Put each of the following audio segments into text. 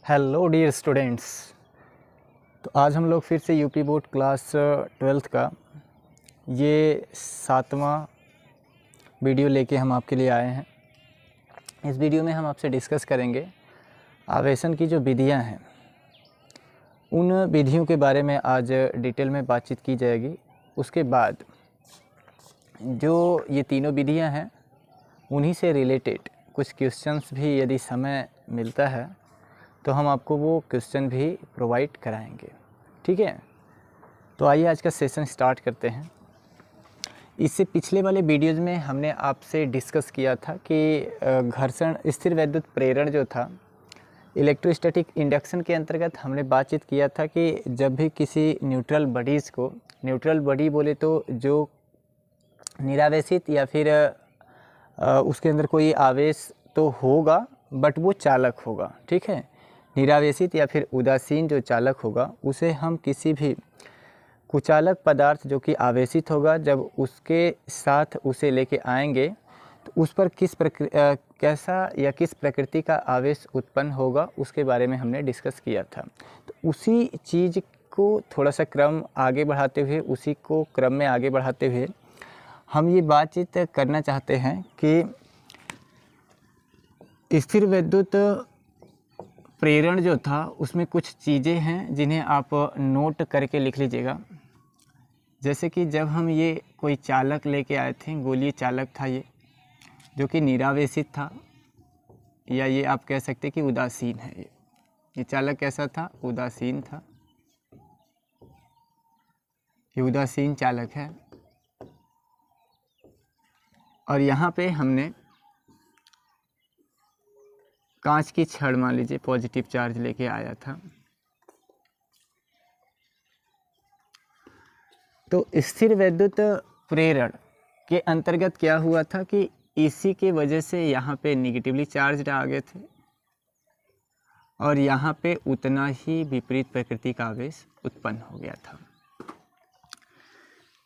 Hello dear students. तो आज हम लोग फिर से यूपी बोर्ड क्लास 12th का ये 7वां वीडियो लेके हम आपके लिए आए हैं। इस वीडियो में हम आपसे डिस्कस करेंगे आवेशन की जो विधियां हैं, उन विधियों के बारे में आज डिटेल में बातचीत की जाएगी। उसके बाद जो ये तीनों विधियां हैं उन्हीं से रिलेटेड कुछ क्वेश्चंस भी यदि समय मिलता है तो हम आपको वो क्वेश्चन भी प्रोवाइड कराएंगे। ठीक है, तो आइए आज का सेशन स्टार्ट करते हैं। इससे पिछले वाले वीडियोज़ में हमने आपसे डिस्कस किया था कि घर्षण स्थिर वैद्युत प्रेरण जो था, इलेक्ट्रोस्टैटिक इंडक्शन के अंतर्गत हमने बातचीत किया था कि जब भी किसी न्यूट्रल बॉडीज़ को, न्यूट्रल बॉडी बोले तो जो निरावेशित या फिर उसके अंदर कोई आवेश तो होगा बट वो चालक होगा। ठीक है, निरावेशित या फिर उदासीन जो चालक होगा उसे हम किसी भी कुचालक पदार्थ जो कि आवेशित होगा, जब उसके साथ उसे लेके आएंगे तो उस पर कैसा या किस प्रकृति का आवेश उत्पन्न होगा उसके बारे में हमने डिस्कस किया था। तो उसी चीज़ को थोड़ा सा क्रम आगे बढ़ाते हुए, उसी को क्रम में आगे बढ़ाते हुए हम ये बातचीत करना चाहते हैं कि स्थिर वैद्युत प्रेरण जो था उसमें कुछ चीज़ें हैं जिन्हें आप नोट करके लिख लीजिएगा। जैसे कि जब हम ये कोई चालक लेके आए थे, गोलीय चालक था ये, जो कि निरावेशित था, या ये आप कह सकते हैं कि उदासीन है। ये चालक कैसा था? उदासीन था। ये उदासीन चालक है। और यहाँ पे हमने कांच की छड़, मान लीजिए पॉजिटिव चार्ज लेके आया था। तो स्थिर वैद्युत प्रेरण के अंतर्गत क्या हुआ था कि इसी के वजह से यहाँ पे निगेटिवली चार्ज आ गए थे और यहाँ पे उतना ही विपरीत प्रकृति का आवेश उत्पन्न हो गया था।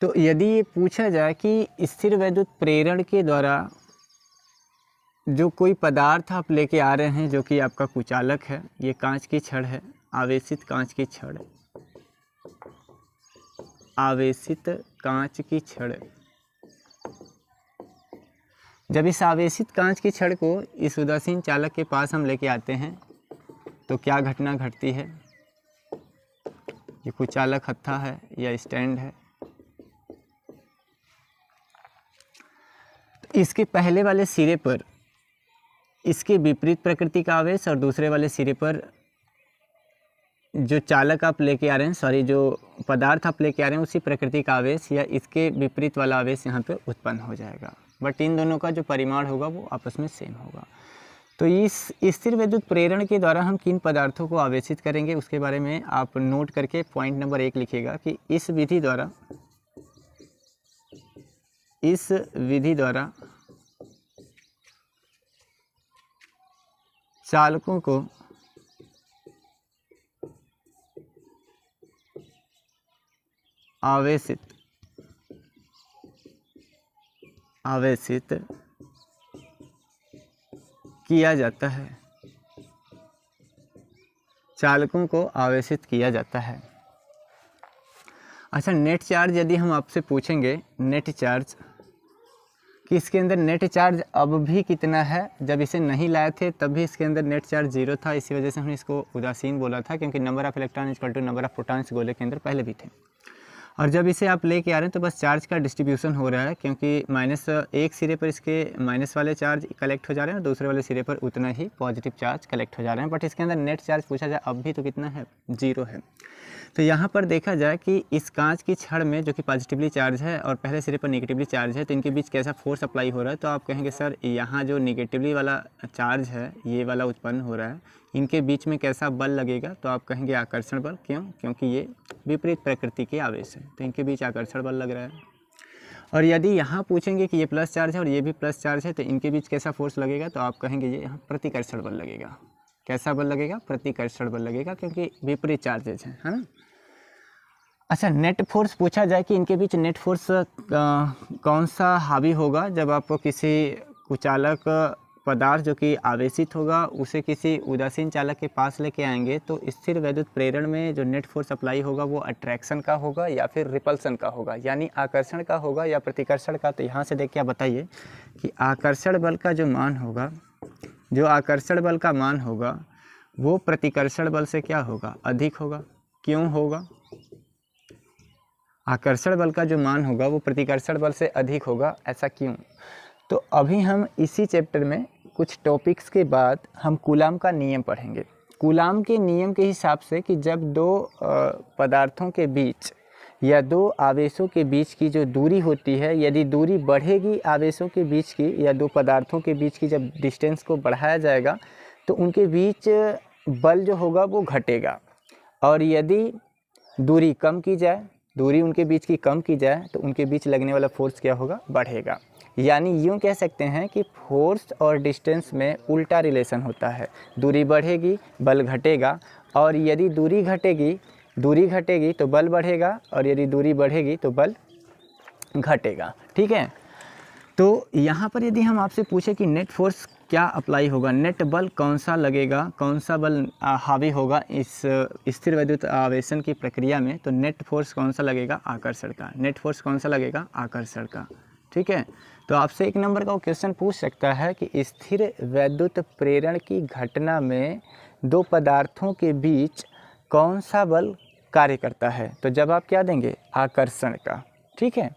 तो यदि ये पूछा जाए कि स्थिर वैद्युत प्रेरण के द्वारा जो कोई पदार्थ आप लेके आ रहे हैं जो कि आपका कुचालक है, ये कांच की छड़ है, आवेशित कांच की छड़, आवेशित कांच की छड़। जब इस आवेशित कांच की छड़ को इस उदासीन चालक के पास हम लेके आते हैं तो क्या घटना घटती है? ये कुचालक हत्था है या स्टैंड है। तो इसके पहले वाले सिरे पर इसके विपरीत प्रकृति का आवेश और दूसरे वाले सिरे पर जो चालक आप लेके आ रहे हैं, जो पदार्थ आप लेके आ रहे हैं, उसी प्रकृति का आवेश या इसके विपरीत वाला आवेश यहाँ पे उत्पन्न हो जाएगा। बट इन दोनों का जो परिमाण होगा वो आपस में सेम होगा। तो इस स्थिर वैद्युत प्रेरण के द्वारा हम किन पदार्थों को आवेशित करेंगे उसके बारे में आप नोट करके पॉइंट नंबर 1 लिखिएगा कि इस विधि द्वारा चालकों को आवेशित किया जाता है। चालकों को आवेशित किया जाता है। अच्छा, नेट चार्ज यदि हम आपसे पूछेंगे, नेट चार्ज कि इसके अंदर नेट चार्ज अब भी कितना है, जब इसे नहीं लाए थे तब भी इसके अंदर नेट चार्ज 0 था, इसी वजह से हमने इसको उदासीन बोला था, क्योंकि number of electron equal to number of protons गोले के अंदर पहले भी थे। और जब इसे आप लेके आ रहे हैं तो बस चार्ज का डिस्ट्रीब्यूशन हो रहा है, क्योंकि एक सिरे पर इसके माइनस वाले चार्ज कलेक्ट हो जा रहे हैं और दूसरे वाले सिरे पर उतना ही पॉजिटिव चार्ज कलेक्ट हो जा रहे हैं। बट इसके अंदर नेट चार्ज पूछा जाए अब भी तो कितना है? 0 है। तो यहाँ पर देखा जाए कि इस कांच की छड़ में जो कि पॉजिटिवली चार्ज है और पहले सिरे पर नेगेटिवली चार्ज है, तो इनके बीच कैसा फोर्स अप्लाई हो रहा है? तो आप कहेंगे सर यहाँ जो नेगेटिवली वाला चार्ज है, ये वाला उत्पन्न हो रहा है, इनके बीच में कैसा बल लगेगा? तो आप कहेंगे आकर्षण बल। क्यों? क्योंकि ये विपरीत प्रकृति के आवेश है, तो इनके बीच आकर्षण बल लग रहा है। और यदि यहाँ पूछेंगे कि ये प्लस चार्ज है और ये भी प्लस चार्ज है, तो इनके बीच कैसा फोर्स लगेगा? तो आप कहेंगे ये यहाँ प्रतिकर्षण बल लगेगा। कैसा बल लगेगा? प्रतिकर्षण बल लगेगा, क्योंकि विपरीत चार्जेज हैं, है ना। अच्छा, नेट फोर्स पूछा जाए कि इनके बीच नेट फोर्स कौन सा हावी होगा जब आप किसी कुचालक पदार्थ जो कि आवेशित होगा उसे किसी उदासीन चालक के पास लेके आएंगे तो स्थिर वैद्युत प्रेरण में जो नेट फोर्स अप्लाई होगा वो अट्रैक्शन का होगा या फिर रिपल्सन का होगा, यानी आकर्षण का होगा या प्रतिकर्षण का। तो यहाँ से देखिए आप बताइए कि आकर्षण बल का जो मान होगा, जो आकर्षण बल का मान होगा वो प्रतिकर्षण बल से क्या होगा, अधिक होगा। क्यों होगा? आकर्षण बल का जो मान होगा वो प्रतिकर्षण बल से अधिक होगा, ऐसा क्यों? तो अभी हम इसी चैप्टर में कुछ टॉपिक्स के बाद हम कूलाम का नियम पढ़ेंगे। कूलाम के नियम के हिसाब से कि जब दो पदार्थों के बीच या दो आवेशों के बीच की जो दूरी होती है, यदि दूरी बढ़ेगी आवेशों के बीच की या दो पदार्थों के बीच की, जब डिस्टेंस को बढ़ाया जाएगा तो उनके बीच बल जो होगा वो घटेगा, और यदि दूरी कम की जाए, दूरी उनके बीच की कम की जाए तो उनके बीच लगने वाला फोर्स क्या होगा, बढ़ेगा। यानी यूँ कह सकते हैं कि फोर्स और डिस्टेंस में उल्टा रिलेशन होता है। दूरी बढ़ेगी बल घटेगा, और यदि दूरी घटेगी तो बल बढ़ेगा, और यदि दूरी बढ़ेगी तो बल घटेगा। ठीक है, तो यहाँ पर यदि हम आपसे पूछे कि नेट फोर्स क्या अप्लाई होगा, नेट बल कौन सा लगेगा, कौन सा बल हावी होगा इस स्थिर वैद्युत आवेशन की प्रक्रिया में, तो नेट फोर्स कौन सा लगेगा, आकर्षण का। नेट फोर्स कौन सा लगेगा, आकर्षण का। ठीक है, तो आपसे 1 नंबर का वो क्वेश्चन पूछ सकता है कि स्थिर वैद्युत प्रेरण की घटना में दो पदार्थों के बीच कौन सा बल कार्य करता है, तो जवाब क्या देंगे, आकर्षण का। ठीक है,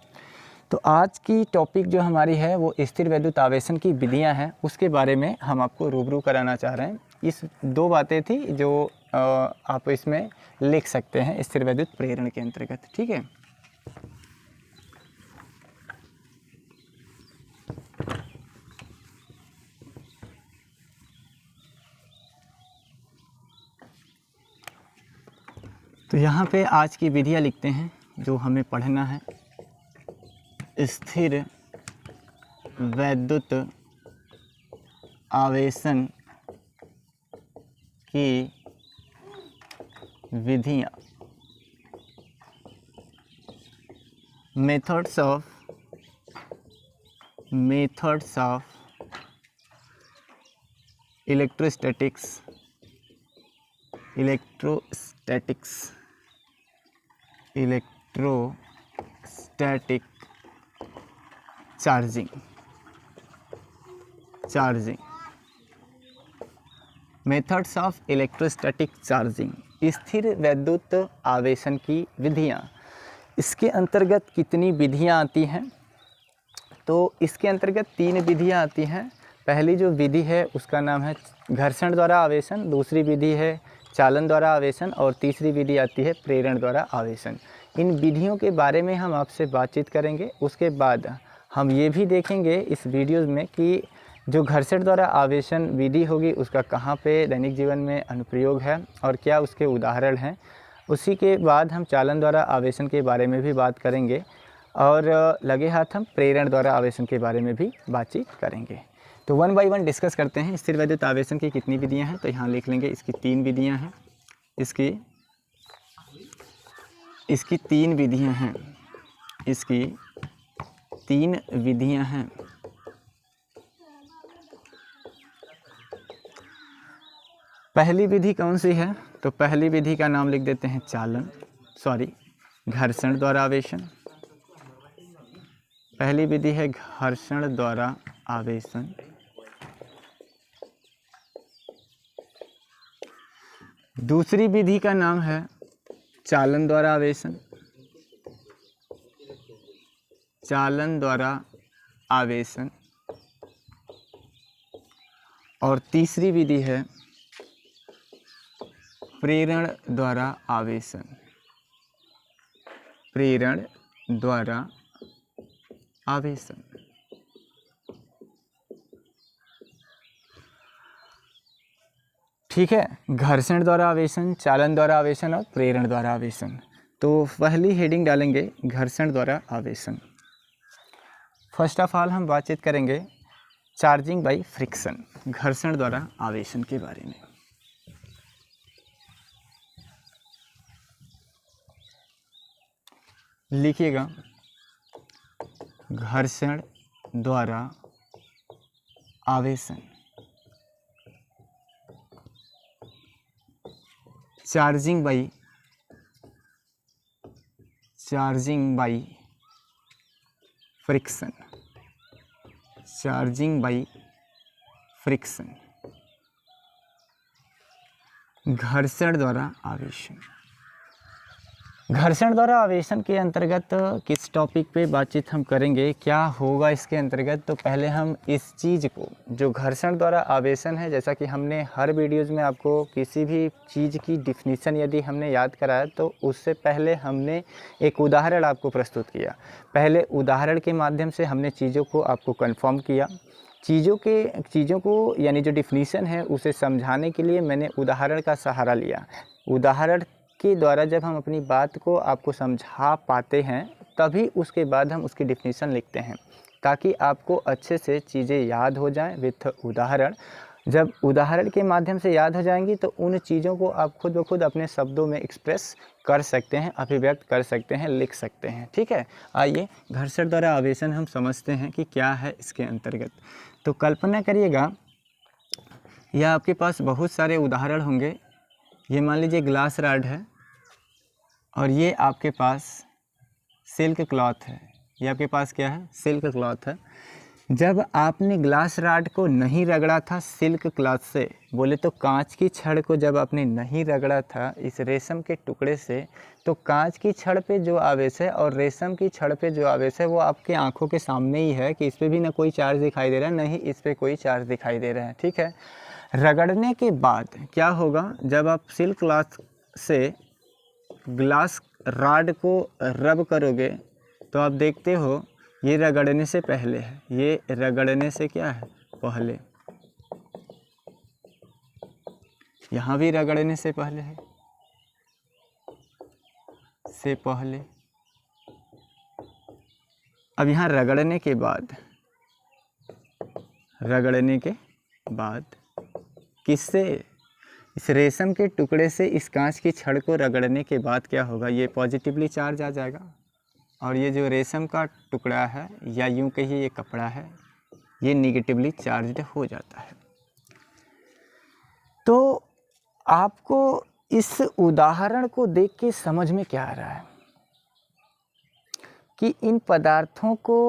तो आज की टॉपिक जो हमारी है वो स्थिर वैद्युत आवेशन की विधियां हैं, उसके बारे में हम आपको रूबरू कराना चाह रहे हैं। इस 2 बातें थी जो आप इसमें लिख सकते हैं स्थिर वैद्युत प्रेरण के अंतर्गत। ठीक है, तो यहाँ पे आज की विधियाँ लिखते हैं जो हमें पढ़ना है। स्थिर वैद्युत आवेशन की विधियाँ, methods of electrostatics electrostatic charging. Methods of electrostatic charging, स्थिर वैद्युत आवेशन की विधियाँ। इसके अंतर्गत कितनी विधियाँ आती हैं, तो इसके अंतर्गत 3 विधियाँ आती हैं। पहली जो विधि है उसका नाम है घर्षण द्वारा आवेशन, दूसरी विधि है चालन द्वारा आवेशन, और तीसरी विधि आती है प्रेरण द्वारा आवेशन। इन विधियों के बारे में हम आपसे बातचीत करेंगे। उसके बाद हम ये भी देखेंगे इस वीडियो में कि जो घर्षण द्वारा आवेशन विधि होगी उसका कहाँ पे दैनिक जीवन में अनुप्रयोग है और क्या उसके उदाहरण हैं। उसी के बाद हम चालन द्वारा आवेशन के बारे में भी बात करेंगे, और लगे हाथ हम प्रेरण द्वारा आवेशन के बारे में भी बातचीत करेंगे। तो 1 बाय 1 डिस्कस करते हैं। स्थिर वैद्युत आवेशन की कितनी विधियां हैं, तो यहाँ लिख लेंगे इसकी 3 विधियां हैं। इसकी 3 विधियां हैं। इसकी 3 विधियां हैं। पहली विधि कौन सी है, तो पहली विधि का नाम लिख देते हैं घर्षण द्वारा आवेशन। पहली विधि है घर्षण द्वारा आवेशन। दूसरी विधि का नाम है चालन द्वारा आवेशन। और तीसरी विधि है प्रेरण द्वारा आवेशन। ठीक है, घर्षण द्वारा आवेशन, चालन द्वारा आवेशन और प्रेरण द्वारा आवेशन। तो पहली हेडिंग डालेंगे घर्षण द्वारा आवेशन। फर्स्ट ऑफ ऑल हम बातचीत करेंगे चार्जिंग बाय फ्रिक्शन, घर्षण द्वारा आवेशन के बारे में। लिखिएगा घर्षण द्वारा आवेशन। Charging by friction, charging by friction, घर्षण द्वारा आवेशन। घर्षण द्वारा आवेशन के अंतर्गत किस टॉपिक पे बातचीत हम करेंगे, क्या होगा इसके अंतर्गत, तो पहले हम इस चीज़ को, जो घर्षण द्वारा आवेशन है, जैसा कि हमने हर वीडियोज़ में आपको किसी भी चीज़ की डिफिनीशन यदि हमने याद कराया तो उससे पहले हमने एक उदाहरण आपको प्रस्तुत किया। पहले उदाहरण के माध्यम से हमने चीज़ों को आपको कन्फर्म किया। चीज़ों को यानी जो डिफिनीशन है उसे समझाने के लिए मैंने उदाहरण का सहारा लिया। उदाहरण के द्वारा जब हम अपनी बात को आपको समझा पाते हैं तभी उसके बाद हम उसकी डिफिनीशन लिखते हैं, ताकि आपको अच्छे से चीज़ें याद हो जाएं विथ उदाहरण। जब उदाहरण के माध्यम से याद हो जाएंगी तो उन चीज़ों को आप खुद ब खुद अपने शब्दों में एक्सप्रेस कर सकते हैं, अभिव्यक्त कर सकते हैं, लिख सकते हैं। ठीक है, आइए घर्षण द्वारा आवेशन हम समझते हैं कि क्या है इसके अंतर्गत। तो कल्पना करिएगा, यह आपके पास बहुत सारे उदाहरण होंगे। ये मान लीजिए ग्लास रॉड है और ये आपके पास सिल्क क्लॉथ है। ये आपके पास क्या है, सिल्क क्लॉथ है। जब आपने ग्लास रॉड को नहीं रगड़ा था सिल्क क्लॉथ से, बोले तो कांच की छड़ को जब आपने नहीं रगड़ा था इस रेशम के टुकड़े से, तो कांच की छड़ पे जो आवेश है और रेशम की छड़ पे जो आवेश है वो आपके आंखों के सामने ही है कि इस पर भी ना कोई चार्ज दिखाई दे रहा है, ना ही इस पर कोई चार्ज दिखाई दे रहा है। ठीक है, रगड़ने के बाद क्या होगा, जब आप सिल्क क्लॉथ से ग्लास रॉड को रब करोगे तो आप देखते हो ये रगड़ने से पहले है, ये रगड़ने से क्या है, पहले। यहाँ भी रगड़ने से पहले है, से पहले। अब यहाँ रगड़ने के बाद, रगड़ने के बाद किससे, इस रेशम के टुकड़े से इस कांच की छड़ को रगड़ने के बाद क्या होगा, ये पॉजिटिवली चार्ज आ जाएगा और ये जो रेशम का टुकड़ा है या यूं कहिए ये कपड़ा है, ये निगेटिवली चार्ज्ड हो जाता है। तो आपको इस उदाहरण को देख के समझ में क्या आ रहा है कि इन पदार्थों को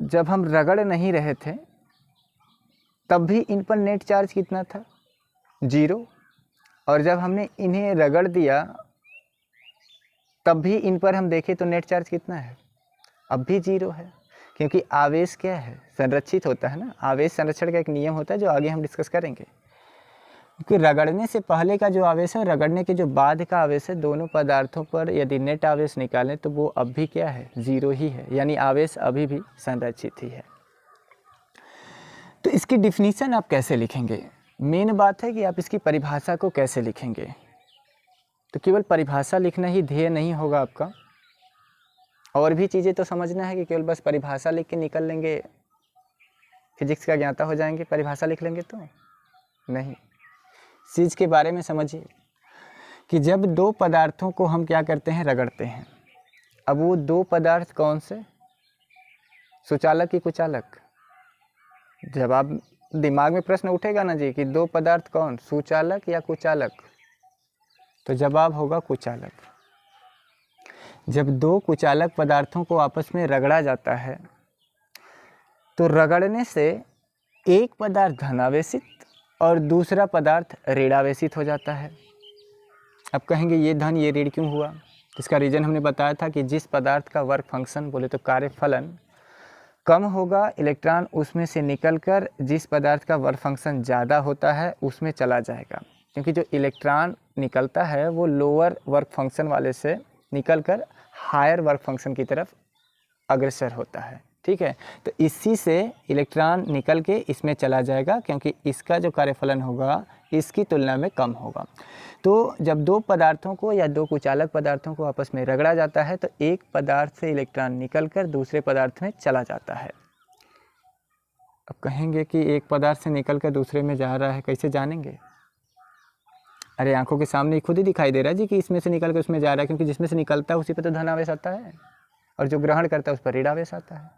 जब हम रगड़ नहीं रहे थे तब भी इन पर नेट चार्ज कितना था, 0। और जब हमने इन्हें रगड़ दिया तब भी इन पर हम देखें तो नेट चार्ज कितना है, अब भी 0 है। क्योंकि आवेश क्या है, संरक्षित होता है ना। आवेश संरक्षण का एक नियम होता है जो आगे हम डिस्कस करेंगे। क्योंकि रगड़ने से पहले का जो आवेश है, रगड़ने के जो बाद का आवेश है, दोनों पदार्थों पर यदि नेट आवेश निकालें तो वो अब भी क्या है, 0 ही है, यानी आवेश अभी भी संरक्षित ही है। तो इसकी डिफिनीशन आप कैसे लिखेंगे, मेन बात है कि आप इसकी परिभाषा को कैसे लिखेंगे। तो केवल परिभाषा लिखना ही ध्येय नहीं होगा आपका, और भी चीज़ें तो समझना है कि केवल बस परिभाषा लिख के निकल लेंगे, फिजिक्स का ज्ञाता हो जाएंगे, परिभाषा लिख लेंगे तो नहीं। चीज़ के बारे में समझिए कि जब दो पदार्थों को हम क्या करते हैं, रगड़ते हैं। अब वो दो पदार्थ कौन से, सुचालक की कुचालक। जब आप दिमाग में प्रश्न उठेगा ना जी कि दो पदार्थ कौन, सुचालक या कुचालक, तो जवाब होगा कुचालक। जब दो कुचालक पदार्थों को आपस में रगड़ा जाता है तो रगड़ने से एक पदार्थ धनावेशित और दूसरा पदार्थ ऋणावेशित हो जाता है। अब कहेंगे ये धन ये ऋण क्यों हुआ, इसका रीज़न हमने बताया था कि जिस पदार्थ का वर्क फंक्शन, बोले तो कार्यफलन कम होगा, इलेक्ट्रॉन उसमें से निकलकर जिस पदार्थ का वर्क फंक्शन ज़्यादा होता है उसमें चला जाएगा। क्योंकि जो इलेक्ट्रॉन निकलता है वो लोअर वर्क फंक्शन वाले से निकलकर हायर वर्क फंक्शन की तरफ अग्रसर होता है। ठीक है, तो इसी से इलेक्ट्रॉन निकल के इसमें चला जाएगा, क्योंकि इसका जो कार्यफलन होगा इसकी तुलना में कम होगा। तो जब दो पदार्थों को या दो कुचालक पदार्थों को आपस में रगड़ा जाता है तो एक पदार्थ से इलेक्ट्रॉन निकलकर दूसरे पदार्थ में चला जाता है। अब कहेंगे कि एक पदार्थ से निकलकर दूसरे में जा रहा है, कैसे जानेंगे? अरे आंखों के सामने खुद ही दिखाई दे रहा है जी कि इसमें से निकल कर उसमें जा रहा है, क्योंकि जिसमें से निकलता है उसी पर तो धनावेश आता है और जो ग्रहण करता है उस पर ऋणावेश आता है।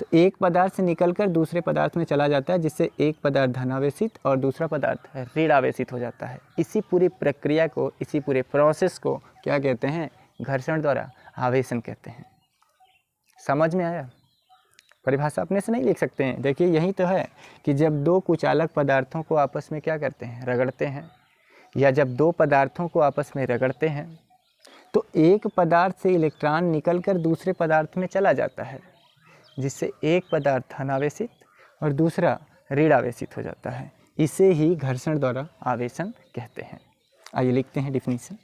तो एक पदार्थ से निकलकर दूसरे पदार्थ में चला जाता है, जिससे एक पदार्थ धनावेशित और दूसरा पदार्थ ऋणावेशित हो जाता है। इसी पूरी प्रक्रिया को, इसी पूरे प्रोसेस को क्या कहते हैं? घर्षण द्वारा आवेशन कहते हैं। समझ में आया? परिभाषा अपने से नहीं लिख सकते हैं। देखिए यही तो है कि जब दो कुचालक पदार्थों को आपस में क्या करते हैं? रगड़ते हैं, या जब दो पदार्थों को आपस में रगड़ते हैं तो एक पदार्थ से इलेक्ट्रॉन निकलकर दूसरे पदार्थ में चला जाता है, जिससे एक पदार्थ धनावेशित और दूसरा ऋणावेशित हो जाता है। इसे ही घर्षण द्वारा आवेशन कहते हैं। आइए लिखते हैं डिफिनीशन।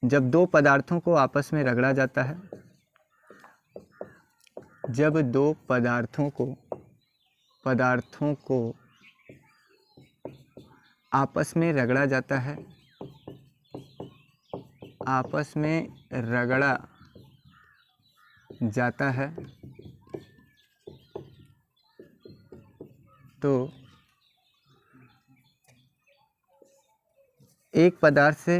जब दो पदार्थों को आपस में रगड़ा जाता है, जब दो पदार्थों को आपस में रगड़ा जाता है, आपस में रगड़ा जाता है तो एक पदार्थ से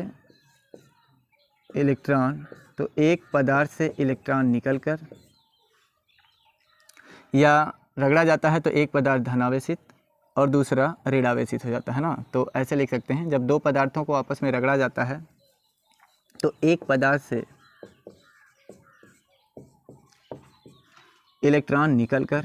इलेक्ट्रॉन निकलकर, या रगड़ा जाता है तो एक पदार्थ धनावेशित और दूसरा ऋणावेशित हो जाता है ना। तो ऐसे लिख सकते हैं, जब दो पदार्थों को आपस में रगड़ा जाता है तो एक पदार्थ से इलेक्ट्रॉन निकलकर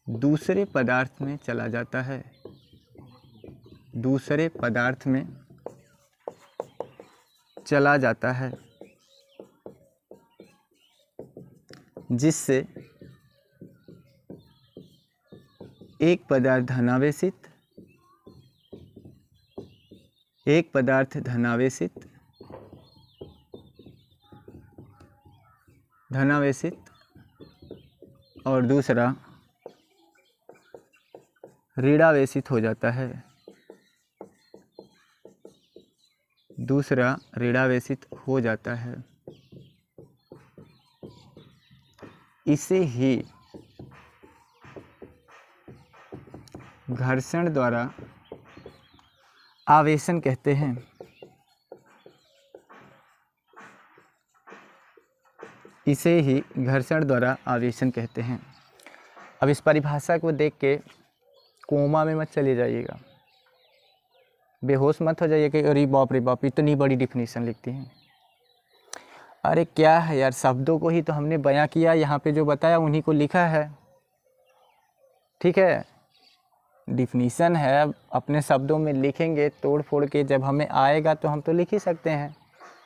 दूसरे पदार्थ में चला जाता है, दूसरे पदार्थ में चला जाता है, जिससे एक पदार्थ धनावेशित और दूसरा ऋणावेशित हो जाता है, इसे ही घर्षण द्वारा आवेशन कहते हैं। अब इस परिभाषा को देख के कोमा में मत चले जाइएगा, बेहोश मत हो जाइए कि अरे बाप इतनी बड़ी डिफिनीशन लिखती हैं। अरे क्या है यार, शब्दों को ही तो हमने बयां किया, यहाँ पे जो बताया उन्हीं को लिखा है। ठीक है, डिफिनीशन है, अपने शब्दों में लिखेंगे तोड़ फोड़ के, जब हमें आएगा तो हम तो लिख ही सकते हैं,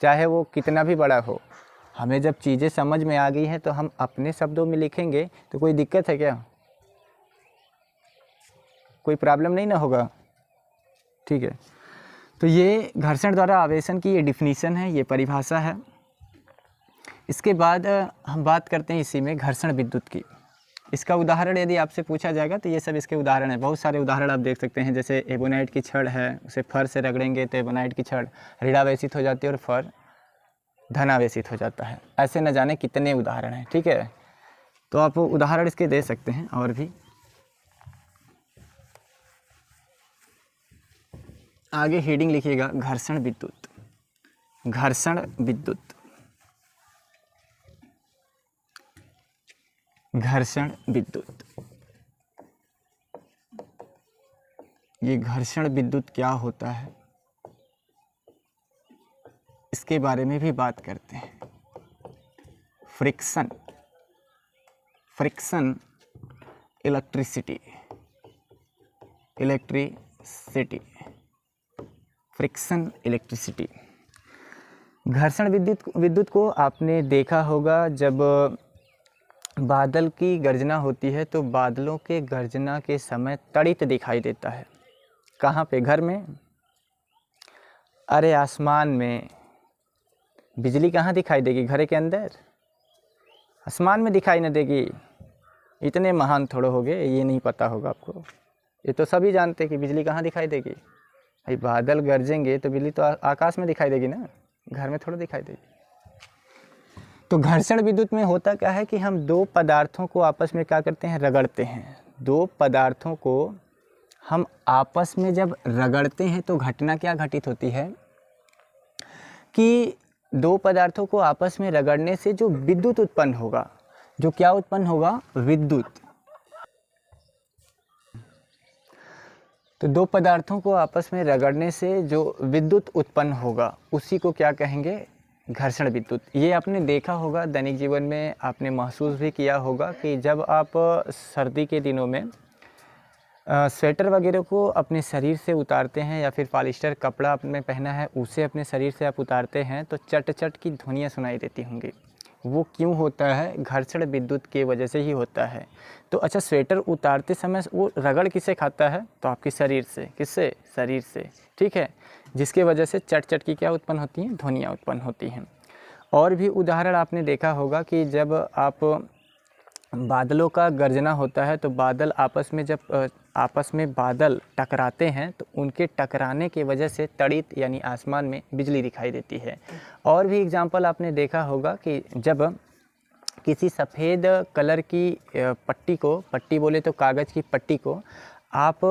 चाहे वो कितना भी बड़ा हो। हमें जब चीज़ें समझ में आ गई हैं तो हम अपने शब्दों में लिखेंगे, तो कोई दिक्कत है क्या? कोई प्रॉब्लम नहीं ना होगा। ठीक है, तो ये घर्षण द्वारा आवेशन की ये डिफिनीशन है, ये परिभाषा है। इसके बाद हम बात करते हैं इसी में घर्षण विद्युत की। इसका उदाहरण यदि आपसे पूछा जाएगा तो ये सब इसके उदाहरण है। बहुत सारे उदाहरण आप देख सकते हैं, जैसे एबोनाइट की छड़ है, उसे फर से रगड़ेंगे तो एबोनाइट की छड़ ऋणावेशित हो जाती है और फर धनावेशित हो जाता है। ऐसे न जाने कितने उदाहरण हैं। ठीक है, तो आप उदाहरण इसके दे सकते हैं और भी। आगे हेडिंग लिखिएगा घर्षण विद्युत। ये घर्षण विद्युत क्या होता है, इसके बारे में भी बात करते हैं। Friction electricity, friction electricity. घर्षण विद्युत को आपने देखा होगा, जब बादल की गर्जना होती है तो बादलों के गर्जना के समय तड़ित दिखाई देता है। कहाँ पे? घर में? अरे आसमान में। बिजली कहाँ दिखाई देगी? घर के अंदर? आसमान में दिखाई न देगी? इतने महान थोड़े हो गए, ये नहीं पता होगा आपको। ये तो सभी जानते हैं कि बिजली कहाँ दिखाई देगी। भाई बादल गरजेंगे तो बिजली तो आकाश में दिखाई देगी ना, घर में थोड़ा दिखाई देगी। तो घर्षण विद्युत में होता क्या है कि हम दो पदार्थों को आपस में क्या करते हैं, रगड़ते हैं। दो पदार्थों को हम आपस में जब रगड़ते हैं तो घटना क्या घटित होती है कि दो पदार्थों को आपस में रगड़ने से जो विद्युत उत्पन्न होगा, जो क्या उत्पन्न होगा, विद्युत। तो दो पदार्थों को आपस में रगड़ने से जो विद्युत उत्पन्न होगा उसी को क्या कहेंगे, घर्षण विद्युत। ये आपने देखा होगा दैनिक जीवन में, आपने महसूस भी किया होगा कि जब आप सर्दी के दिनों में स्वेटर वगैरह को अपने शरीर से उतारते हैं या फिर पॉलिस्टर कपड़ा आपने पहना है उसे अपने शरीर से आप उतारते हैं तो चट चट की ध्वनियाँ सुनाई देती होंगी। वो क्यों होता है, घर्षण विद्युत के वजह से ही होता है। तो अच्छा, स्वेटर उतारते समय वो रगड़ किसे खाता है, तो आपके शरीर से। किससे, शरीर से, ठीक है, जिसके वजह से चट चट की क्या उत्पन्न होती हैं, ध्वनियाँ उत्पन्न होती हैं। और भी उदाहरण आपने देखा होगा कि जब आप बादलों का गर्जना होता है तो बादल आपस में जब आपस में बादल टकराते हैं तो उनके टकराने की वजह से तड़ित यानी आसमान में बिजली दिखाई देती है। और भी एग्जाम्पल आपने देखा होगा कि जब किसी सफ़ेद कलर की पट्टी बोले तो कागज़ की पट्टी को आप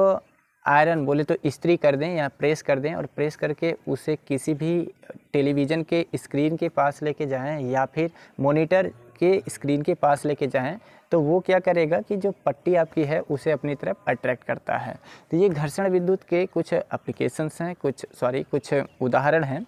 आयरन बोले तो इस्त्री कर दें या प्रेस कर दें और प्रेस करके उसे किसी भी टेलीविज़न के स्क्रीन के पास लेके जाएं या फिर मॉनिटर के स्क्रीन के पास लेके जाएं तो वो क्या करेगा कि जो पट्टी आपकी है उसे अपनी तरफ अट्रैक्ट करता है। तो ये घर्षण विद्युत के कुछ एप्लीकेशंस हैं, कुछ उदाहरण हैं।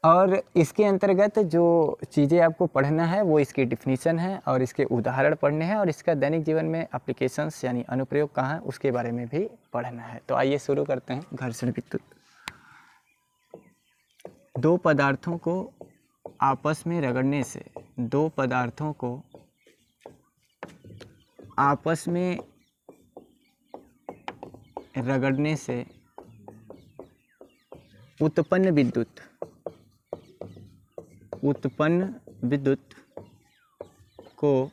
और इसके अंतर्गत जो चीज़ें आपको पढ़ना है वो इसकी डिफिनीशन है और इसके उदाहरण पढ़ने हैं और इसका दैनिक जीवन में एप्लीकेशंस यानी अनुप्रयोग कहाँ है उसके बारे में भी पढ़ना है। तो आइए शुरू करते हैं। घर्षण विद्युत, दो पदार्थों को आपस में रगड़ने से, दो पदार्थों को आपस में रगड़ने से उत्पन्न विद्युत को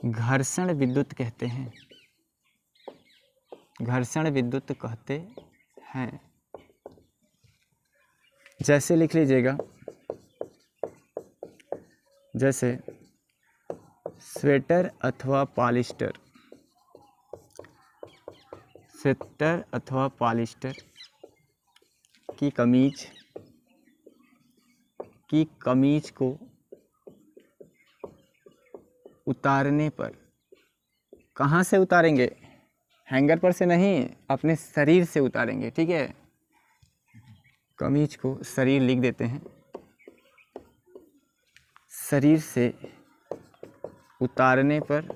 घर्षण विद्युत कहते हैं। घर्षण विद्युत कहते हैं। जैसे लिख लीजिएगा, जैसे स्वेटर अथवा पॉलिस्टर, स्वेटर अथवा पॉलिस्टर की कमीज को उतारने पर, कहाँ से उतारेंगे, हैंगर पर से नहीं, अपने शरीर से उतारेंगे, ठीक है। कमीज को शरीर लिख देते हैं, शरीर से उतारने पर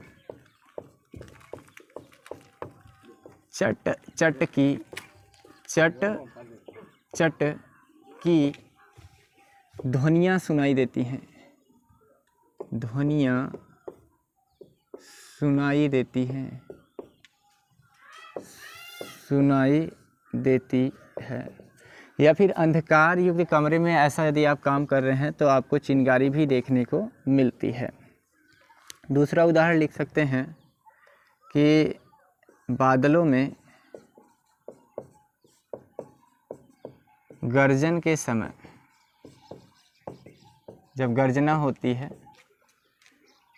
चट चट की ध्वनियाँ सुनाई देती हैं, ध्वनियाँ सुनाई देती है। या फिर अंधकार युक्त कमरे में ऐसा यदि आप काम कर रहे हैं तो आपको चिंगारी भी देखने को मिलती है। दूसरा उदाहरण लिख सकते हैं कि बादलों में गर्जन के समय, जब गर्जना होती है,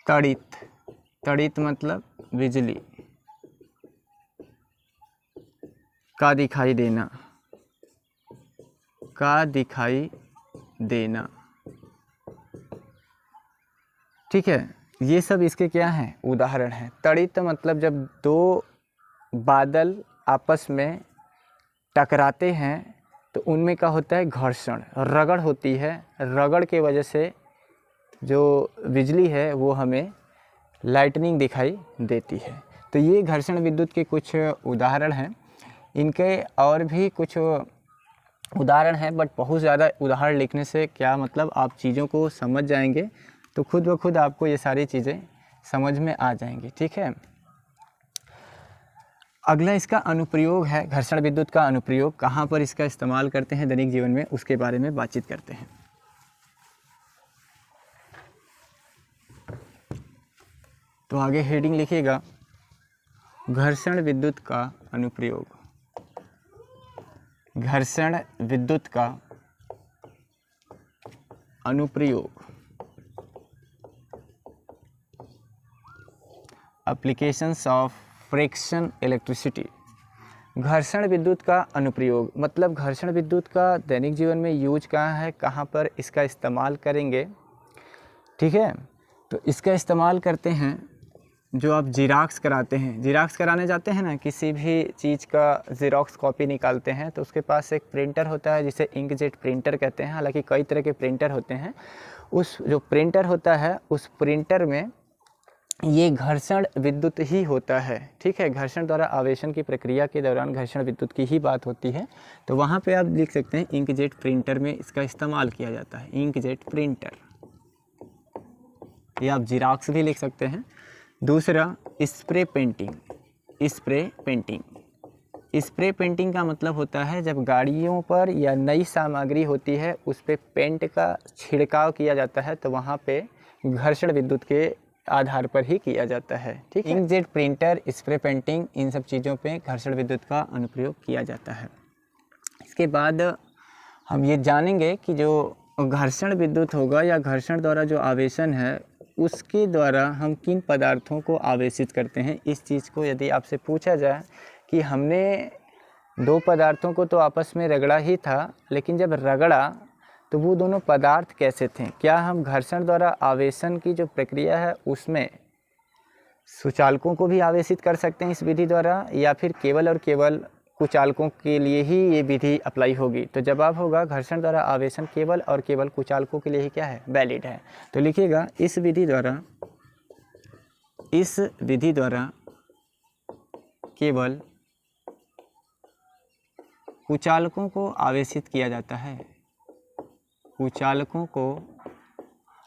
तड़ित मतलब बिजली का दिखाई देना, ठीक है। ये सब इसके क्या हैं, उदाहरण हैं। तड़ित मतलब जब दो बादल आपस में टकराते हैं तो उनमें क्या होता है, घर्षण, रगड़ होती है। रगड़ के वजह से जो बिजली है वो हमें लाइटनिंग दिखाई देती है। तो ये घर्षण विद्युत के कुछ उदाहरण हैं। इनके और भी कुछ उदाहरण हैं, बट बहुत ज़्यादा उदाहरण लिखने से क्या मतलब, आप चीज़ों को समझ जाएंगे तो खुद ब खुद आपको ये सारी चीज़ें समझ में आ जाएंगी, ठीक है। अगला इसका अनुप्रयोग है, घर्षण विद्युत का अनुप्रयोग, कहाँ पर इसका इस्तेमाल करते हैं दैनिक जीवन में उसके बारे में बातचीत करते हैं। तो आगे हेडिंग लिखिएगा, घर्षण विद्युत का अनुप्रयोग। घर्षण विद्युत का अनुप्रयोग, एप्लीकेशंस ऑफ फ्रिक्शन इलेक्ट्रिसिटी। घर्षण विद्युत का अनुप्रयोग मतलब घर्षण विद्युत का दैनिक जीवन में यूज कहाँ है, कहाँ पर इसका इस्तेमाल करेंगे। ठीक है, तो इसका इस्तेमाल करते हैं जो आप जिराक्स कराते हैं, जिराक्स कराने जाते हैं ना, किसी भी चीज़ का ज़ेरॉक्स कॉपी निकालते हैं तो उसके पास एक प्रिंटर होता है जिसे इंकजेट प्रिंटर कहते हैं। हालांकि कई तरह के प्रिंटर होते हैं। उस जो प्रिंटर होता है उस प्रिंटर में ये घर्षण विद्युत ही होता है। ठीक है, घर्षण द्वारा आवेशन की प्रक्रिया के दौरान घर्षण विद्युत की ही बात होती है। तो वहाँ पे आप लिख सकते हैं इंकजेट प्रिंटर में इसका इस्तेमाल किया जाता है, इंकजेट प्रिंटर। या आप जिराक्स भी लिख सकते हैं। दूसरा spray painting, spray painting. Spray painting का मतलब होता है जब गाड़ियों पर या नई सामग्री होती है उस पर पेंट का छिड़काव किया जाता है तो वहाँ पे घर्षण विद्युत के आधार पर ही किया जाता है। ठीक है, इंकजेट प्रिंटर, स्प्रे पेंटिंग, इन सब चीज़ों पे घर्षण विद्युत का अनुप्रयोग किया जाता है। इसके बाद हम ये जानेंगे कि जो घर्षण विद्युत होगा या घर्षण द्वारा जो आवेशन है उसके द्वारा हम किन पदार्थों को आवेशित करते हैं। इस चीज़ को यदि आपसे पूछा जाए कि हमने दो पदार्थों को तो आपस में रगड़ा ही था, लेकिन जब रगड़ा तो वो दोनों पदार्थ कैसे थे, क्या हम घर्षण द्वारा आवेशन की जो प्रक्रिया है उसमें सुचालकों को भी आवेशित कर सकते हैं इस विधि द्वारा, या फिर केवल और केवल कुचालकों के लिए ही ये विधि अप्लाई होगी। तो जवाब होगा घर्षण द्वारा आवेशन केवल और केवल कुचालकों के लिए ही क्या है, वैलिड है। तो लिखिएगा इस विधि द्वारा केवल कुचालकों को आवेशित किया जाता है, कुचालकों को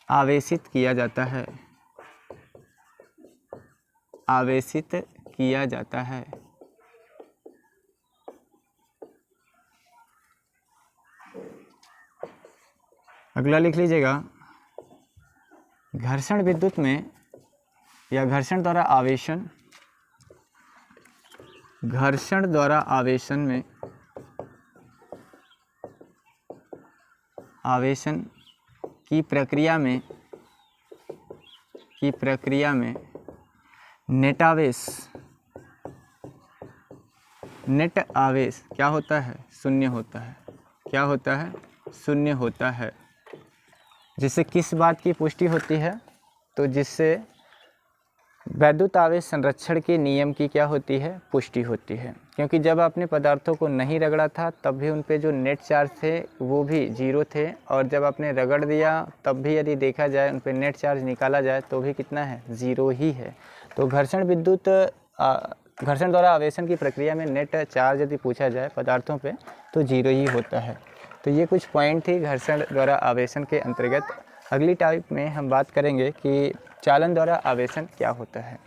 आवेशित किया जाता है, आवेशित किया जाता है। अगला लिख लीजिएगा, घर्षण विद्युत में या घर्षण द्वारा आवेशन, घर्षण द्वारा आवेशन में आवेशन की प्रक्रिया में नेट आवेश, नेट आवेश क्या होता है, शून्य होता है। क्या होता है, शून्य होता है। जिससे किस बात की पुष्टि होती है, तो जिससे वैद्युत आवेश संरक्षण के नियम की क्या होती है, पुष्टि होती है। क्योंकि जब आपने पदार्थों को नहीं रगड़ा था तब भी उन पे जो नेट चार्ज थे वो भी जीरो थे, और जब आपने रगड़ दिया तब भी यदि देखा जाए उन पे नेट चार्ज निकाला जाए तो भी कितना है, जीरो ही है। तो घर्षण विद्युत घर्षण द्वारा आवेशन की प्रक्रिया में नेट चार्ज यदि पूछा जाए पदार्थों पे तो जीरो ही होता है। तो ये कुछ पॉइंट थी घर्षण द्वारा आवेशन के अंतर्गत। अगली टाइप में हम बात करेंगे कि चालन द्वारा आवेशन क्या होता है।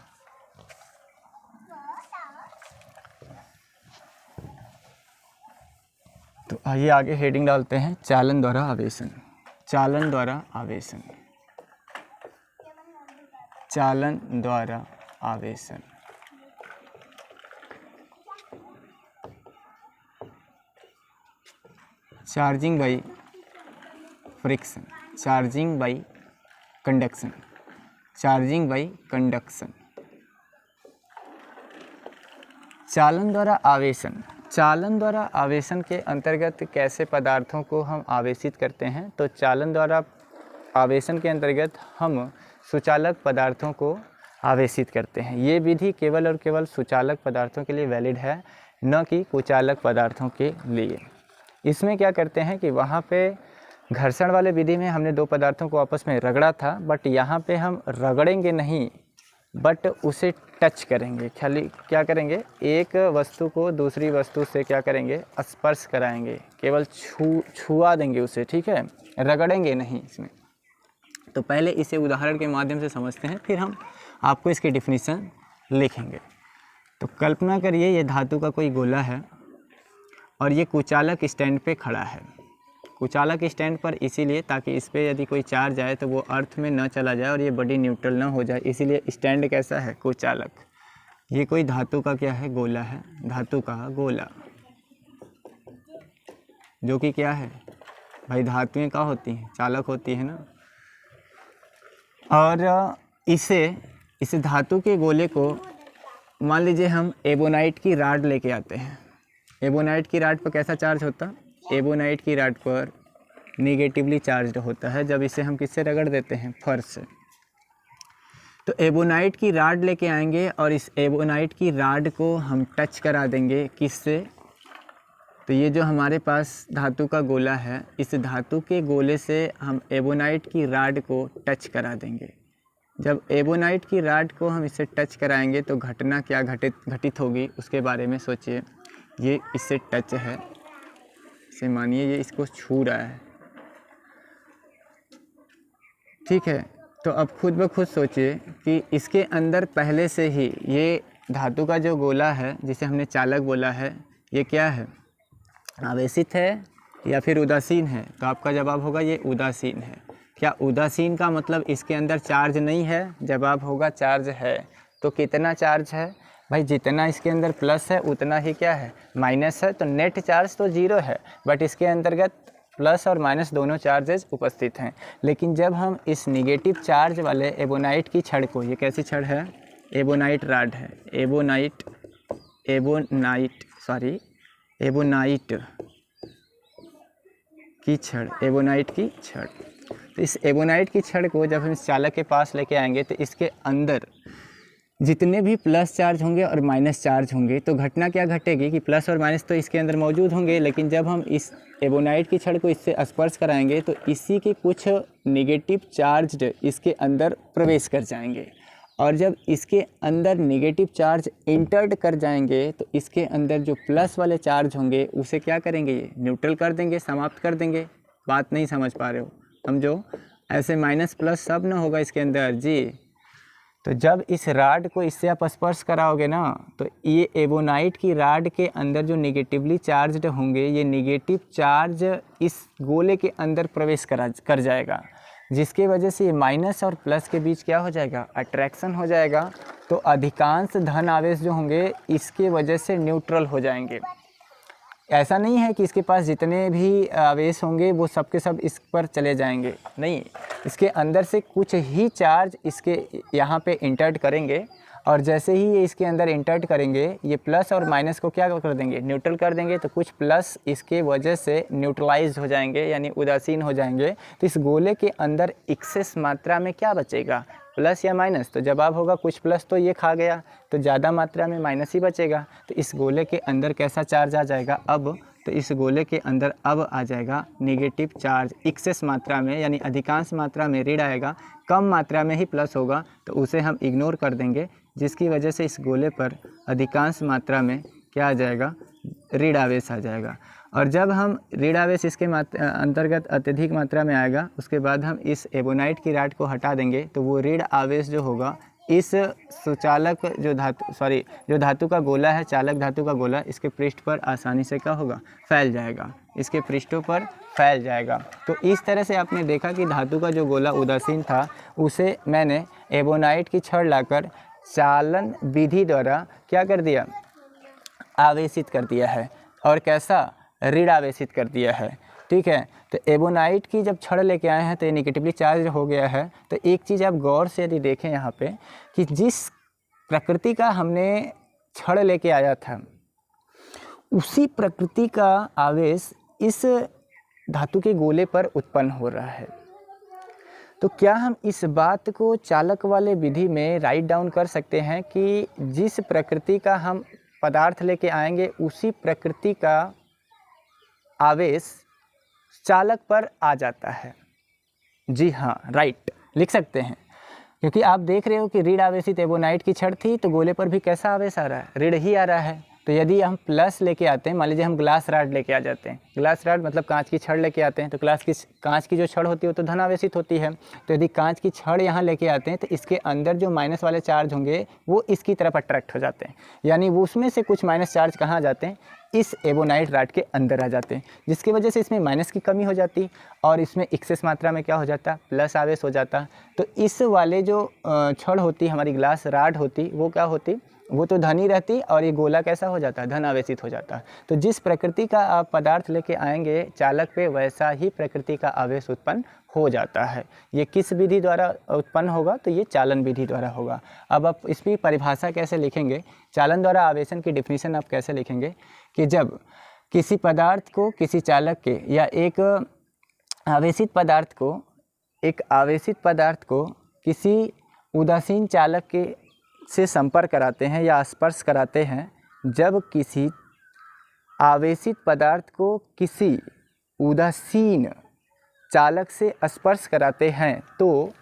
तो आइए आगे हेडिंग डालते हैं, चालन द्वारा आवेशन। चालन द्वारा आवेशन, चालन द्वारा आवेशन। Charging by friction, charging by conduction, charging by conduction. चालन द्वारा आवेशन, चालन द्वारा आवेशन के अंतर्गत कैसे पदार्थों को हम आवेशित करते हैं। तो चालन द्वारा आवेशन के अंतर्गत हम सुचालक पदार्थों को आवेशित करते हैं। ये विधि केवल और केवल सुचालक पदार्थों के लिए वैलिड है, न कि कुचालक पदार्थों के लिए। इसमें क्या करते हैं कि वहाँ पे घर्षण वाले विधि में हमने दो पदार्थों को आपस में रगड़ा था, बट यहाँ पे हम रगड़ेंगे नहीं, बट उसे टच करेंगे। खाली क्या करेंगे, एक वस्तु को दूसरी वस्तु से क्या करेंगे, स्पर्श कराएंगे, केवल छुआ देंगे उसे। ठीक है, रगड़ेंगे नहीं इसमें। तो पहले इसे उदाहरण के माध्यम से समझते हैं, फिर हम आपको इसकी डिफिनीशन लिखेंगे। तो कल्पना करिए ये धातु का कोई गोला है और ये कुचालक स्टैंड पे खड़ा है। कुचालक स्टैंड पर इसीलिए ताकि इस पर यदि कोई चार्ज आए तो वो अर्थ में न चला जाए और ये बॉडी न्यूट्रल ना हो जाए, इसीलिए स्टैंड कैसा है, कुचालक। ये कोई धातु का क्या है, गोला है, धातु का गोला, जो कि क्या है, भाई धातुएं क्या होती हैं, चालक होती है ना। और इस धातु के गोले को मान लीजिए हम एबोनाइट की राड लेके आते हैं। एबोनाइट की राड पर कैसा चार्ज होता? एबोनाइट की राड पर नेगेटिवली चार्ज्ड होता है जब इसे हम किससे रगड़ देते हैं? फर्श से। तो एबोनाइट की राड लेके आएंगे और इस एबोनाइट की राड को हम टच करा देंगे किससे? तो ये जो हमारे पास धातु का गोला है, इस धातु के गोले से हम एबोनाइट की राड को टच करा देंगे। जब एबोनाइट की राड को हम इससे टच कराएंगे तो घटना क्या घटित होगी उसके बारे में सोचिए। ये इससे टच है, इसे मानिए ये इसको छू रहा है, ठीक है। तो अब खुद ब खुद सोचिए कि इसके अंदर पहले से ही ये धातु का जो गोला है जिसे हमने चालक बोला है, ये क्या है? आवेशित है या फिर उदासीन है? तो आपका जवाब होगा ये उदासीन है। क्या उदासीन का मतलब इसके अंदर चार्ज नहीं है? जवाब होगा चार्ज है। तो कितना चार्ज है भाई? जितना इसके अंदर प्लस है उतना ही क्या है? माइनस है। तो नेट चार्ज तो जीरो है, बट इसके अंतर्गत प्लस और माइनस दोनों चार्जेस उपस्थित हैं। लेकिन जब हम इस निगेटिव चार्ज वाले एबोनाइट की छड़ को, ये कैसी छड़ है? एबोनाइट राड है, एबोनाइट की छड़, एबोनाइट की छड़। तो इस एबोनाइट की छड़ को जब हम इस चालक के पास लेके आएंगे तो इसके अंदर जितने भी प्लस चार्ज होंगे और माइनस चार्ज होंगे, तो घटना क्या घटेगी कि प्लस और माइनस तो इसके अंदर मौजूद होंगे, लेकिन जब हम इस एबोनाइट की छड़ को इससे स्पर्श कराएंगे तो इसी के कुछ नेगेटिव चार्ज इसके अंदर प्रवेश कर जाएंगे। और जब इसके अंदर नेगेटिव चार्ज इंटर्ड कर जाएंगे तो इसके अंदर जो प्लस वाले चार्ज होंगे उसे क्या करेंगे? ये न्यूट्रल कर देंगे, समाप्त कर देंगे। बात नहीं समझ पा रहे हो? समझो, ऐसे माइनस प्लस सब ना होगा इसके अंदर जी। तो जब इस राड को इससे आप स्पर्श कराओगे ना, तो ये एबोनाइट की राड के अंदर जो नेगेटिवली चार्ज्ड होंगे, ये नेगेटिव चार्ज इस गोले के अंदर प्रवेश कर जाएगा, जिसके वजह से ये माइनस और प्लस के बीच क्या हो जाएगा? अट्रैक्शन हो जाएगा। तो अधिकांश धन आवेश जो होंगे इसके वजह से न्यूट्रल हो जाएंगे। ऐसा नहीं है कि इसके पास जितने भी आवेश होंगे वो सब के सब इस पर चले जाएंगे, नहीं, इसके अंदर से कुछ ही चार्ज इसके यहाँ पे इंटर्ट करेंगे, और जैसे ही ये इसके अंदर इंटर्ट करेंगे ये प्लस और माइनस को क्या कर देंगे? न्यूट्रल कर देंगे। तो कुछ प्लस इसके वजह से न्यूट्रलाइज हो जाएंगे, यानी उदासीन हो जाएंगे। तो इस गोले के अंदर एक्सेस मात्रा में क्या बचेगा? प्लस या माइनस? तो जवाब होगा कुछ प्लस तो ये खा गया, तो ज़्यादा मात्रा में माइनस ही बचेगा। तो इस गोले के अंदर कैसा चार्ज आ जाएगा अब? तो इस गोले के अंदर अब आ जाएगा नेगेटिव चार्ज एक्सेस मात्रा में, यानी अधिकांश मात्रा में ऋण आएगा, कम मात्रा में ही प्लस होगा, तो उसे हम इग्नोर कर देंगे, जिसकी वजह से इस गोले पर अधिकांश मात्रा में क्या आ जाएगा? ऋण आवेश आ जाएगा। और जब हम ऋण आवेश इसके अंतर्गत अत्यधिक मात्रा में आएगा, उसके बाद हम इस एबोनाइट की राड को हटा देंगे, तो वो ऋण आवेश जो होगा इस सुचालक जो धातु का गोला है, चालक धातु का गोला, इसके पृष्ठ पर आसानी से क्या होगा? फैल जाएगा, इसके पृष्ठों पर फैल जाएगा। तो इस तरह से आपने देखा कि धातु का जो गोला उदासीन था उसे मैंने एबोनाइट की छड़ लाकर चालन विधि द्वारा क्या कर दिया? आवेशित कर दिया है। और कैसा? ऋण आवेशित कर दिया है, ठीक है। तो एबोनाइट की जब छड़ लेके आए हैं तो ये नेगेटिवली चार्ज हो गया है। तो एक चीज़ आप गौर से यदि देखें यहाँ पे कि जिस प्रकृति का हमने छड़ लेके आया था उसी प्रकृति का आवेश इस धातु के गोले पर उत्पन्न हो रहा है। तो क्या हम इस बात को चालक वाले विधि में राइट डाउन कर सकते हैं कि जिस प्रकृति का हम पदार्थ लेके आएंगे उसी प्रकृति का आवेश चालक पर आ जाता है? जी हाँ, राइट, लिख सकते हैं, क्योंकि आप देख रहे हो कि ऋण आवेशित एबोनाइट की छड़ थी तो गोले पर भी कैसा आवेश आ रहा है? ऋण ही आ रहा है। तो यदि हम प्लस लेके आते हैं, मान लीजिए हम ग्लास राड लेके आ जाते हैं, ग्लास राड मतलब कांच की छड़ लेके आते हैं, तो कांच की जो छड़ होती है वो तो धन आवेशित होती है। तो यदि कांच की छड़ यहाँ लेके आते हैं तो इसके अंदर जो माइनस वाले चार्ज होंगे वो इसकी तरफ अट्रैक्ट हो जाते हैं, यानी वो उसमें से कुछ माइनस चार्ज कहाँ आ जाते हैं? इस एबोनाइट राड के अंदर आ जाते हैं, जिसकी वजह से इसमें माइनस की कमी हो जाती और इसमें एक्सेस मात्रा में क्या हो जाता? प्लस आवेश हो जाता। तो इस वाले जो छड़ होती, हमारी ग्लास राड होती, वो क्या होती? वो तो धन ही रहती और ये गोला कैसा हो जाता है, धन आवेशित हो जाता है। तो जिस प्रकृति का आप पदार्थ लेके आएंगे चालक पे, वैसा ही प्रकृति का आवेश उत्पन्न हो जाता है। ये किस विधि द्वारा उत्पन्न होगा, तो ये चालन विधि द्वारा होगा। अब आप इसकी परिभाषा कैसे लिखेंगे, चालन द्वारा आवेशन की डिफिनीशन आप कैसे लिखेंगे कि जब किसी पदार्थ को किसी चालक के या एक आवेशित पदार्थ को किसी उदासीन चालक के से संपर्क कराते हैं या स्पर्श कराते हैं, जब किसी आवेशित पदार्थ को किसी उदासीन चालक से स्पर्श कराते हैं तो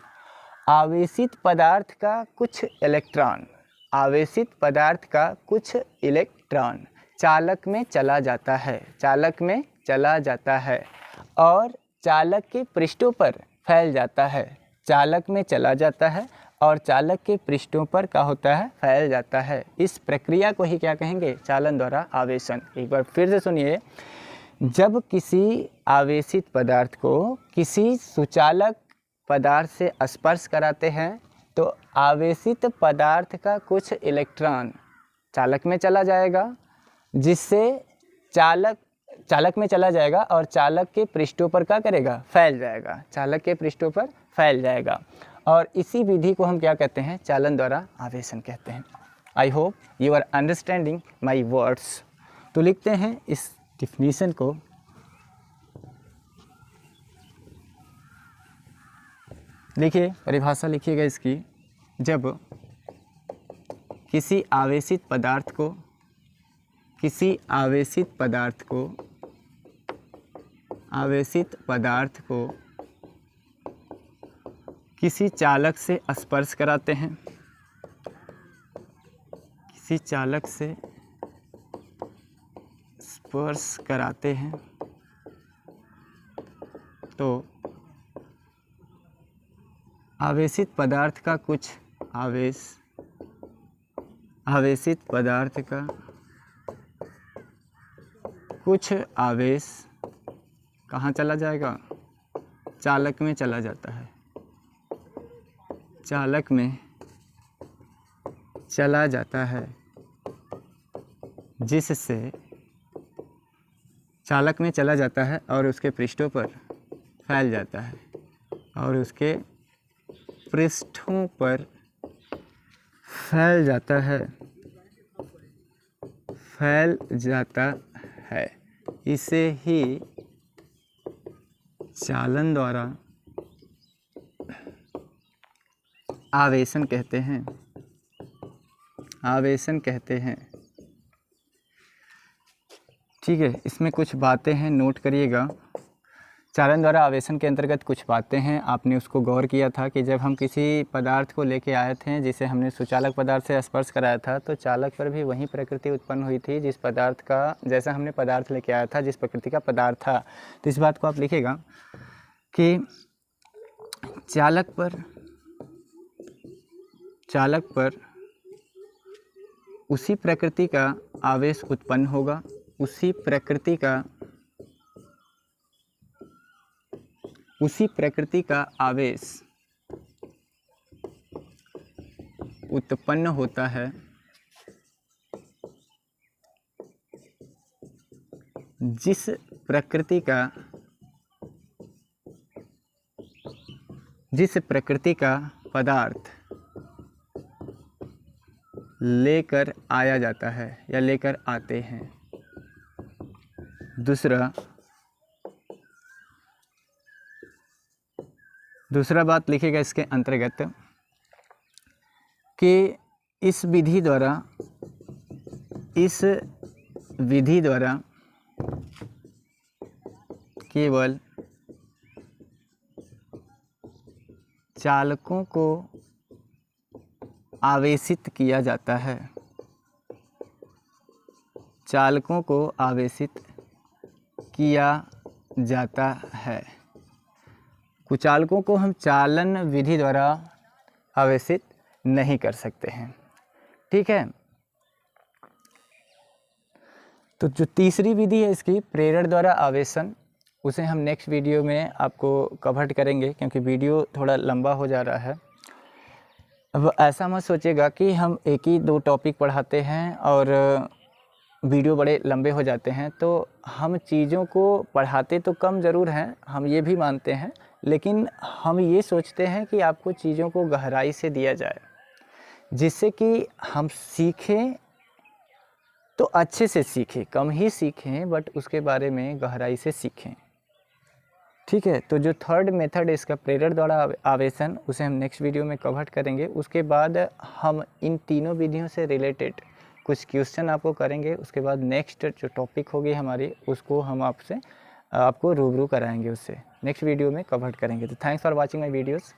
आवेशित पदार्थ का कुछ इलेक्ट्रॉन चालक में चला जाता है और चालक के पृष्ठों पर फैल जाता है। चालक में चला जाता है और चालक के पृष्ठों पर क्या होता है, फैल जाता है। इस प्रक्रिया को ही क्या कहेंगे, चालन द्वारा आवेशन। एक बार फिर से सुनिए, जब किसी आवेशित पदार्थ को किसी सुचालक पदार्थ से स्पर्श कराते हैं तो आवेशित पदार्थ का कुछ इलेक्ट्रॉन चालक में चला जाएगा, जिससे चालक में चला जाएगा और चालक के पृष्ठों पर क्या करेगा, फैल जाएगा। चालक के पृष्ठों पर फैल जाएगा और इसी विधि को हम क्या कहते हैं, चालन द्वारा आवेशन कहते हैं। I hope you are understanding my words. तो लिखते हैं इस डिफिनीशन को। लिखिए, परिभाषा लिखिएगा इसकी। जब किसी आवेशित पदार्थ को किसी चालक से स्पर्श कराते हैं, तो आवेशित पदार्थ का कुछ आवेश कहाँ चला जाएगा, चालक में चला जाता है। चालक में चला जाता है, जिससे चालक में चला जाता है और उसके पृष्ठों पर फैल जाता है और उसके पृष्ठों पर फैल जाता है। इसे ही चालन द्वारा आवेशन कहते हैं। ठीक है, इसमें कुछ बातें हैं, नोट करिएगा। चालन द्वारा आवेशन के अंतर्गत कुछ बातें हैं, आपने उसको गौर किया था कि जब हम किसी पदार्थ को लेके आए थे जिसे हमने सुचालक पदार्थ से स्पर्श कराया था तो चालक पर भी वही प्रकृति उत्पन्न हुई थी जिस पदार्थ का, जैसा हमने पदार्थ लेके आया था, जिस प्रकृति का पदार्थ था। तो इस बात को आप लिखिएगा कि चालक पर उसी प्रकृति का आवेश उत्पन्न होगा, उसी प्रकृति का आवेश उत्पन्न होता है जिस प्रकृति का पदार्थ लेकर आया जाता है या लेकर आते हैं। दूसरा बात लिखेगा इसके अंतर्गत कि इस विधि द्वारा केवल चालकों को आवेशित किया जाता है। कुचालकों को हम चालन विधि द्वारा आवेशित नहीं कर सकते हैं। ठीक है, तो जो तीसरी विधि है इसकी, प्रेरण द्वारा आवेशन, उसे हम नेक्स्ट वीडियो में आपको कवर करेंगे क्योंकि वीडियो थोड़ा लंबा हो जा रहा है। अब ऐसा मत सोचिएगा कि हम एक ही 2 टॉपिक पढ़ाते हैं और वीडियो बड़े लंबे हो जाते हैं। तो हम चीज़ों को पढ़ाते तो कम ज़रूर हैं, हम ये भी मानते हैं, लेकिन हम ये सोचते हैं कि आपको चीज़ों को गहराई से दिया जाए, जिससे कि हम सीखें तो अच्छे से सीखें, कम ही सीखें बट उसके बारे में गहराई से सीखें। ठीक है, तो जो थर्ड मेथड है इसका, प्रेरक द्वारा आवेशन, उसे हम नेक्स्ट वीडियो में कवर करेंगे। उसके बाद हम इन तीनों विधियों से रिलेटेड कुछ क्वेश्चन आपको करेंगे। उसके बाद नेक्स्ट जो टॉपिक होगी हमारी, उसको हम आपको रूबरू कराएंगे, उससे नेक्स्ट वीडियो में कवर करेंगे। तो thanks for watching my videos.